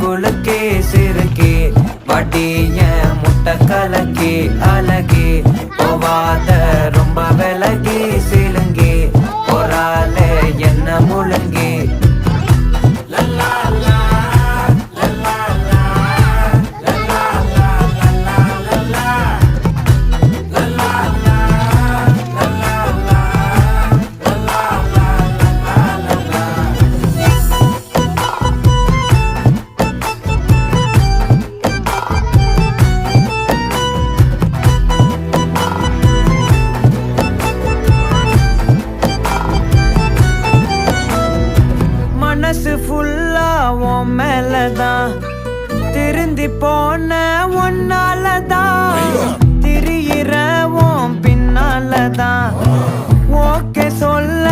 குலுக்கி சிறுக்கி வட்டிய முட்டை கலக்கி அழகி போவாத ரொம்ப விலகி சிலுங்கி போறாலே என்ன முழுங்கி மனசு ஃபுல்லா உன் மேலதான் திருந்தி போன ஒன்னாலதான் திரியிற உன் பின்னாலதான் ஓகே சொல்ல